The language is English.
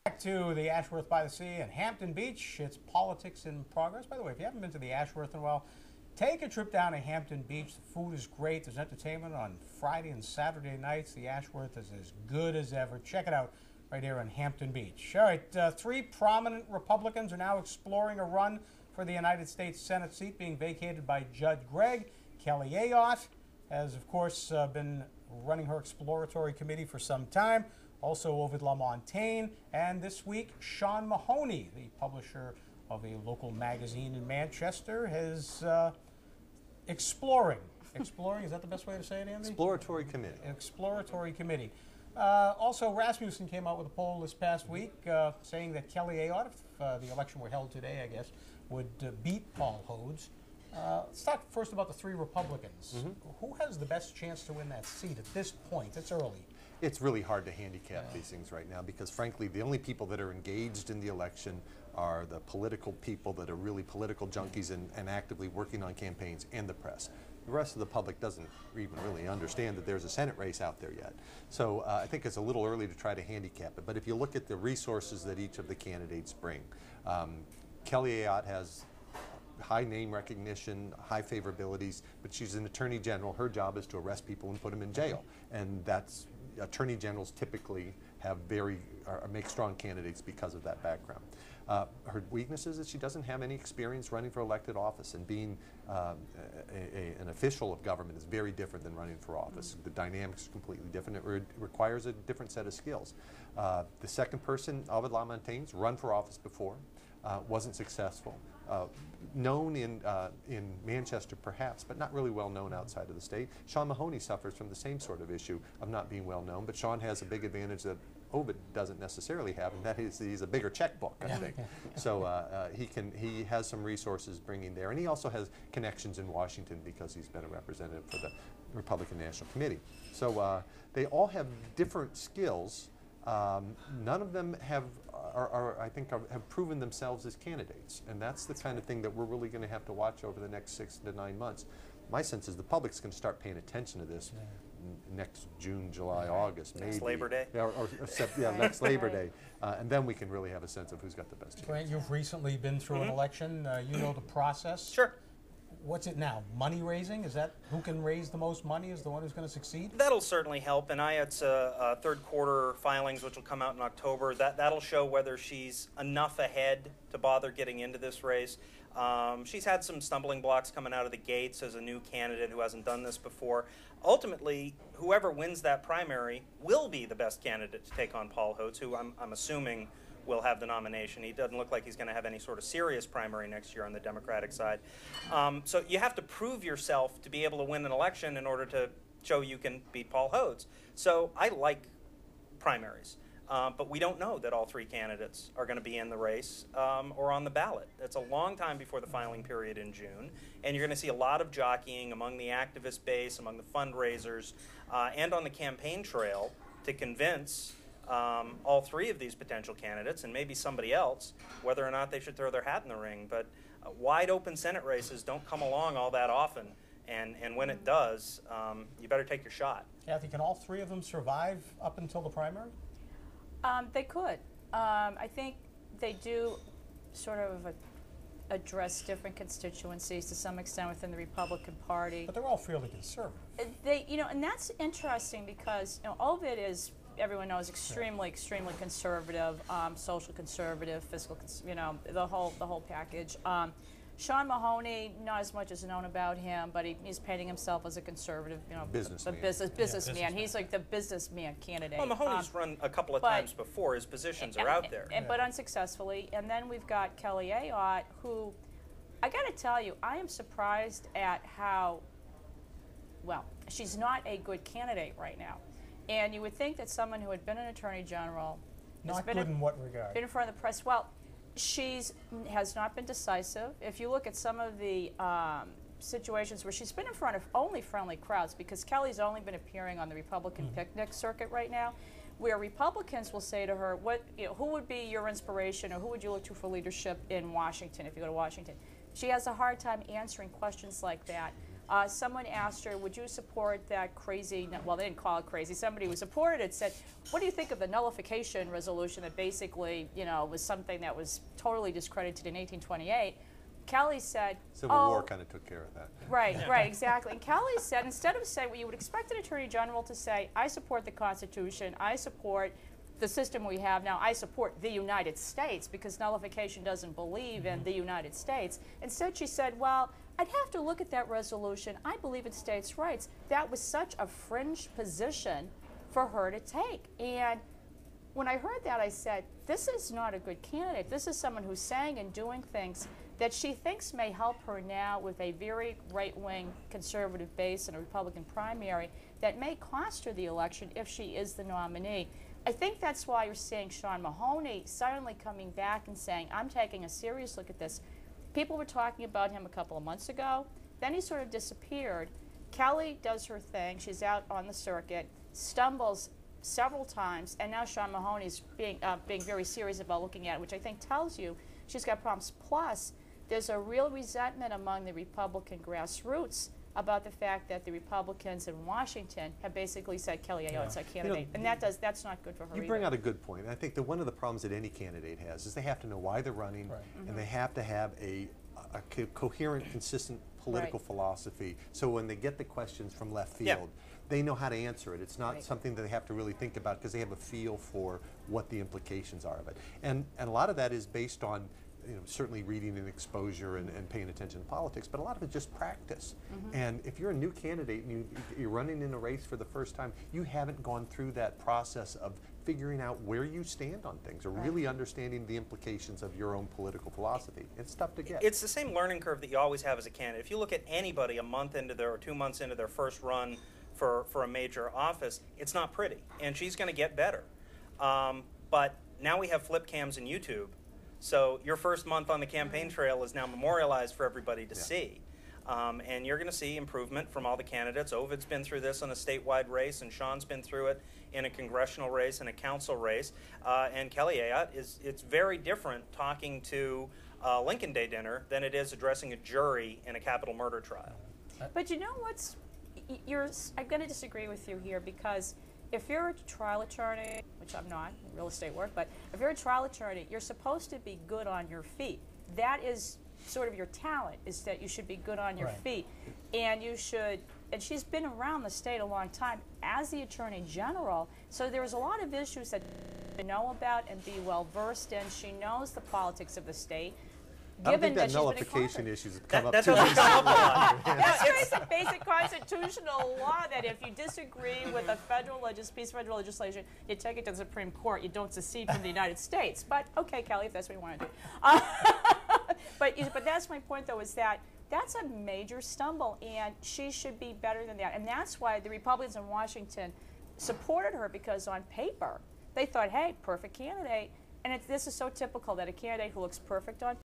Back to the Ashworth by the Sea and Hampton Beach. It's politics in progress. By the way, if you haven't been to the Ashworth in a while, take a trip down to Hampton Beach. The food is great. There's entertainment on Friday and Saturday nights. The Ashworth is as good as ever. Check it out right here in Hampton Beach. All right, three prominent Republicans are now exploring a run for the United States Senate seat being vacated by Judge Gregg. Kelly Ayotte has, of course, been running her exploratory committee for some time. Also Ovid LaMontagne, and this week Sean Mahoney, the publisher of a local magazine in Manchester, is exploring, is that the best way to say it, Andy? Exploratory committee. Exploratory committee. Also, Rasmussen came out with a poll this past week saying that Kelly Ayotte, if the election were held today, I guess, would beat Paul Hodes. Let's talk first about the three Republicans. Who has the best chance to win that seat at this point? It's early. It's really hard to handicap these things right now because, frankly, the only people that are engaged in the election are the political people that are really political junkies and actively working on campaigns, and the press. The rest of the public doesn't even really understand that there's a Senate race out there yet. So I think it's a little early to try to handicap it. But if you look at the resources that each of the candidates bring, Kelly Ayotte has high name recognition, high favorabilities, but she's an attorney general. Her job is to arrest people and put them in jail, and that's attorney generals typically have make strong candidates because of that background. Her weakness is that she doesn't have any experience running for elected office, and being an official of government is very different than running for office. The dynamics are completely different. It requires a different set of skills. The second person, Ovid LaMontagne's run for office before, wasn't successful. Known in Manchester perhaps, but not really well known outside of the state. Sean Mahoney suffers from the same sort of issue of not being well known, but Sean has a big advantage that Ovid doesn't necessarily have, and that is he's a bigger checkbook, I think. So he has some resources bringing there, and he also has connections in Washington because he's been a representative for the Republican National Committee. So they all have different skills. None of them have proven themselves as candidates, and that's the kind of thing that we're really going to have to watch over the next 6 to 9 months. My sense is the public's going to start paying attention to this next June, July, August, maybe. Next Labor Day. Next Labor Day, and then we can really have a sense of who's got the best chance. Grant, you've recently been through an election. You know the process. Sure. What's it now? Money raising? Is that who can raise the most money is the one who's going to succeed? That'll certainly help. And Ayotte's third quarter filings, which will come out in October, that'll show whether she's enough ahead to bother getting into this race. She's had some stumbling blocks coming out of the gates as a new candidate who hasn't done this before. Ultimately, whoever wins that primary will be the best candidate to take on Paul Hodes, who I'm assuming will have the nomination. He doesn't look like he's going to have any sort of serious primary next year on the Democratic side. So you have to prove yourself to be able to win an election in order to show you can beat Paul Hodes. So I like primaries, but we don't know that all three candidates are going to be in the race or on the ballot. It's a long time before the filing period in June, and you're going to see a lot of jockeying among the activist base, among the fundraisers, and on the campaign trail to convince all three of these potential candidates, and maybe somebody else, whether or not they should throw their hat in the ring. But wide open Senate races don't come along all that often, and when it does, you better take your shot. Kathy, can all three of them survive up until the primary? They could. I think they do sort of address different constituencies to some extent within the Republican Party. But they're all fairly conservative. And that's interesting because all of it is, everyone knows, extremely conservative, social conservative, fiscal, the whole package. Sean Mahoney, not as much is known about him, but he's painting himself as a conservative, businessman. He's like the businessman candidate. Well, Mahoney's run a couple of times before. His positions are out there. But unsuccessfully. And then we've got Kelly Ayotte, who, I got to tell you, I am surprised at how, well, she's not a good candidate right now. And you would think that someone who had been an attorney general, not good in what regard? Been in front of the press. Well, has not been decisive. If you look at some of the situations where she's been in front of only friendly crowds, because Kelly's only been appearing on the Republican picnic circuit right now, where Republicans will say to her, who would be your inspiration, or who would you look to for leadership in Washington if you go to Washington? She has a hard time answering questions like that. someone asked her, would you support that crazy, well, they didn't call it crazy, somebody who supported it said, what do you think of the nullification resolution that basically, you know, was something that was totally discredited in 1828? Kelly said, Civil War kind of took care of that. Right, right, exactly. And Kelly said, instead of saying what you would expect an Attorney General to say, I support the Constitution, I support the system we have now, I support the United States, because nullification doesn't believe in the United States. Instead, she said, well, I'd have to look at that resolution. I believe in states' rights. That was such a fringe position for her to take. And when I heard that, I said, this is not a good candidate. This is someone who's saying and doing things that she thinks may help her now with a very right-wing conservative base in a Republican primary that may cost her the election if she is the nominee. I think that's why you're seeing Sean Mahoney suddenly coming back and saying, I'm taking a serious look at this. People were talking about him a couple of months ago. Then he sort of disappeared. Kelly does her thing. She's out on the circuit, stumbles several times, and now Sean Mahoney's being very serious about looking at it, which I think tells you she's got problems. Plus, there's a real resentment among the Republican grassroots about the fact that the Republicans in Washington have basically said Kelly Ayotte is a candidate, and that's not good for her. You bring out a good point. I think that one of the problems that any candidate has is they have to know why they're running, and they have to have a coherent, consistent political philosophy. So when they get the questions from left field, they know how to answer it. It's not something that they have to really think about because they have a feel for what the implications are of it. And a lot of that is based on, you know, certainly reading and exposure and paying attention to politics, but a lot of it just practice. And if you're a new candidate and you're running in a race for the first time, you haven't gone through that process of figuring out where you stand on things or really understanding the implications of your own political philosophy. It's tough to get. It's the same learning curve that you always have as a candidate. If you look at anybody a month into their or 2 months into their first run for a major office, it's not pretty, and she's going to get better. But now we have flip cams and YouTube. So your first month on the campaign trail is now memorialized for everybody to see. And you're going to see improvement from all the candidates. Ovid's been through this in a statewide race, and Sean's been through it in a congressional race and a council race. And Kelly Ayotte, it's very different talking to Lincoln Day dinner than it is addressing a jury in a capital murder trial. But you know what's, I'm going to disagree with you here, because if you're a trial attorney, which I'm not, real estate work, but if you're a trial attorney, you're supposed to be good on your feet. That is sort of your talent, is that you should be good on your feet. And you should, and she's been around the state a long time as the Attorney General, so there's a lot of issues that you know about and be well versed in. She knows the politics of the state. I don't think that nullification issues have come up That's too what come up a lot. It's a basic constitutional law that if you disagree with a piece of federal legislation, you take it to the Supreme Court. You don't secede from the United States. But okay, Kelly, if that's what you want to do. But that's my point, though, is that that's a major stumble, and she should be better than that. And that's why the Republicans in Washington supported her, because on paper they thought, hey, perfect candidate. And this is so typical that a candidate who looks perfect on